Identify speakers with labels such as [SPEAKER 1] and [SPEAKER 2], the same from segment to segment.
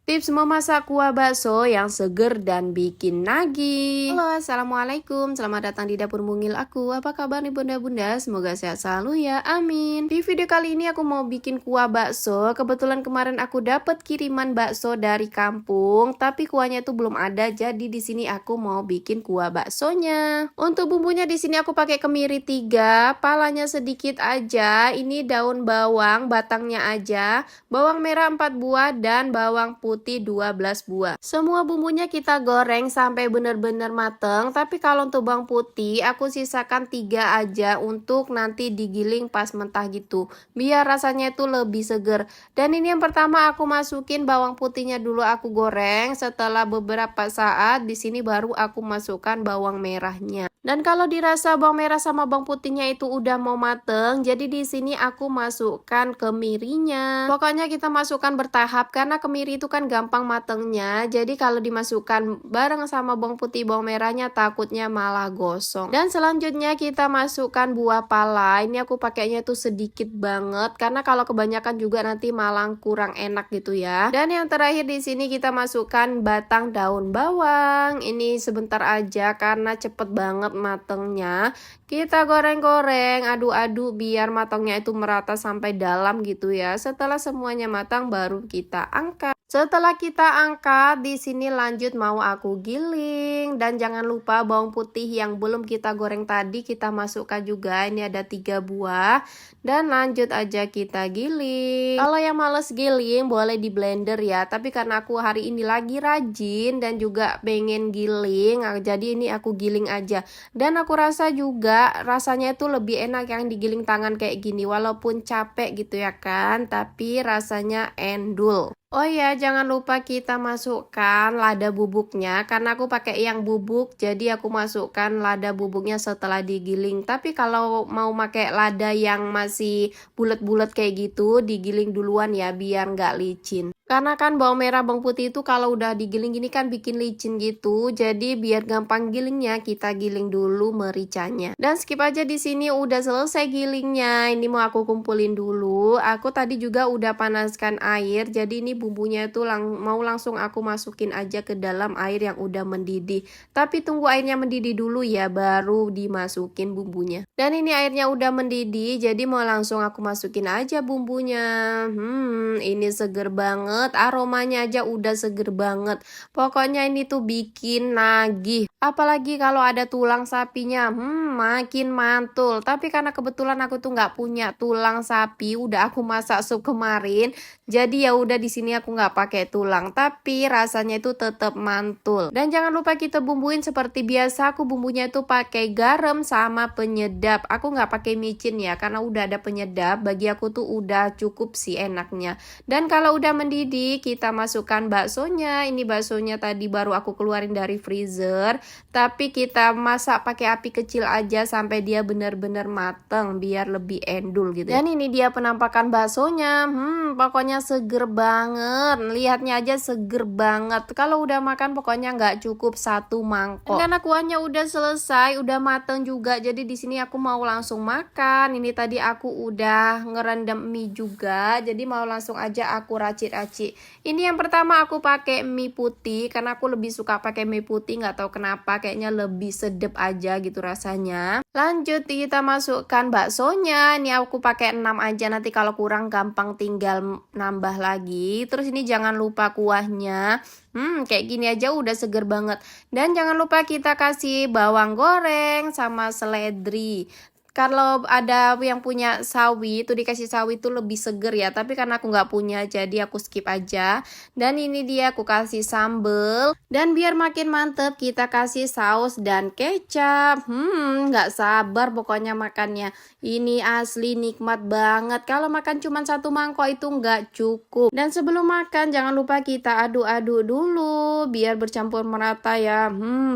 [SPEAKER 1] Tips memasak kuah bakso yang seger dan bikin nagih. Halo, assalamualaikum. Selamat datang di dapur mungil aku. Apa kabar nih bunda-bunda? Semoga sehat selalu ya. Amin. Di video kali ini aku mau bikin kuah bakso. Kebetulan kemarin aku dapat kiriman bakso dari kampung, tapi kuahnya itu belum ada. Jadi di sini aku mau bikin kuah baksonya. Untuk bumbunya di sini aku pakai kemiri 3, palanya sedikit aja. Ini daun bawang, batangnya aja. Bawang merah 4 buah dan bawang putih 12 buah. Semua bumbunya kita goreng sampai benar-benar mateng. Tapi kalau untuk bawang putih aku sisakan 3 aja untuk nanti digiling pas mentah gitu. Biar rasanya itu lebih seger. Dan ini yang pertama aku masukin bawang putihnya dulu aku goreng. Setelah beberapa saat di sini baru aku masukkan bawang merahnya. Dan kalau dirasa bawang merah sama bawang putihnya itu udah mau mateng, jadi di sini aku masukkan kemirinya. Pokoknya kita masukkan bertahap karena kemiri itu kan gampang matengnya. Jadi kalau dimasukkan bareng sama bawang putih bawang merahnya takutnya malah gosong. Dan selanjutnya kita masukkan buah pala. Ini aku pakainya tuh sedikit banget karena kalau kebanyakan juga nanti malah kurang enak gitu ya. Dan yang terakhir di sini kita masukkan batang daun bawang. Ini sebentar aja karena cepet banget matengnya. Kita goreng-goreng, aduk-aduk biar matangnya itu merata sampai dalam gitu ya. Setelah semuanya matang baru kita angkat. Setelah kita angkat, di sini lanjut mau aku giling. Dan jangan lupa bawang putih yang belum kita goreng tadi kita masukkan juga. Ini ada 3 buah. Dan lanjut aja kita giling. Kalau yang males giling boleh di blender ya. Tapi karena aku hari ini lagi rajin dan juga pengen giling, jadi ini aku giling aja. Dan aku rasa juga rasanya itu lebih enak yang digiling tangan kayak gini. Walaupun capek gitu ya kan, tapi rasanya endul. Oh ya, jangan lupa kita masukkan lada bubuknya. Karena aku pakai yang bubuk, jadi aku masukkan lada bubuknya setelah digiling. Tapi kalau mau pakai lada yang masih bulat-bulat kayak gitu, digiling duluan ya, biar nggak licin. Karena kan bawang merah, bawang putih itu kalau udah digiling gini kan bikin licin gitu. Jadi biar gampang gilingnya, kita giling dulu mericanya. Dan skip aja di sini udah selesai gilingnya. Ini mau aku kumpulin dulu. Aku tadi juga udah panaskan air. Jadi ini bumbunya itu mau langsung aku masukin aja ke dalam air yang udah mendidih. Tapi tunggu airnya mendidih dulu ya, baru dimasukin bumbunya. Dan ini airnya udah mendidih, jadi mau langsung aku masukin aja bumbunya. Ini seger banget. Aromanya aja udah seger banget. Pokoknya ini tuh bikin nagih. Apalagi kalau ada tulang sapinya, makin mantul. Tapi karena kebetulan aku tuh nggak punya tulang sapi, udah aku masak sup kemarin. Jadi ya udah di sini aku nggak pakai tulang, tapi rasanya itu tetap mantul. Dan jangan lupa kita bumbuin seperti biasa. Aku bumbunya itu pakai garam sama penyedap. Aku nggak pakai micin ya, karena udah ada penyedap. Bagi aku tuh udah cukup sih enaknya. Dan kalau udah mendidih, kita masukkan baksonya. Ini baksonya tadi baru aku keluarin dari freezer, tapi kita masak pakai api kecil aja sampai dia benar-benar mateng biar lebih endul gitu. Dan ini dia penampakan baksonya. Pokoknya seger banget. Lihatnya aja seger banget. Kalau udah makan pokoknya nggak cukup 1 mangkok. Dan karena kuahnya udah selesai, udah mateng juga. Jadi di sini aku mau langsung makan. Ini tadi aku udah ngerendam mie juga. Jadi mau langsung aja aku racik-racik. Ini yang pertama aku pakai mie putih karena aku lebih suka pakai mie putih, nggak tahu kenapa, kayaknya lebih sedep aja gitu rasanya. Lanjut kita masukkan baksonya. Ini aku pakai 6 aja, nanti kalau kurang gampang tinggal nambah lagi. Terus ini jangan lupa kuahnya. Kayak gini aja udah seger banget. Dan jangan lupa kita kasih bawang goreng sama seledri. Kalau ada yang punya sawi itu dikasih sawi itu lebih seger ya. Tapi karena aku nggak punya jadi aku skip aja. Dan ini dia aku kasih sambal. Dan biar makin mantep kita kasih saus dan kecap. Nggak sabar pokoknya makannya. Ini asli nikmat banget. Kalau makan cuma 1 mangkok itu nggak cukup. Dan sebelum makan jangan lupa kita aduk-aduk dulu biar bercampur merata ya.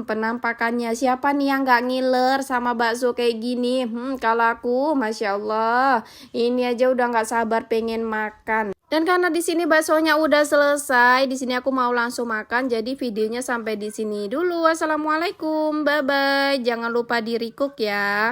[SPEAKER 1] Penampakannya siapa nih yang nggak ngiler sama bakso kayak gini? Kalau aku, Masya Allah, ini aja udah nggak sabar pengen makan. Dan karena di sini baksonya udah selesai, di sini aku mau langsung makan. Jadi videonya sampai di sini dulu. Wassalamualaikum, bye bye. Jangan lupa di recook ya.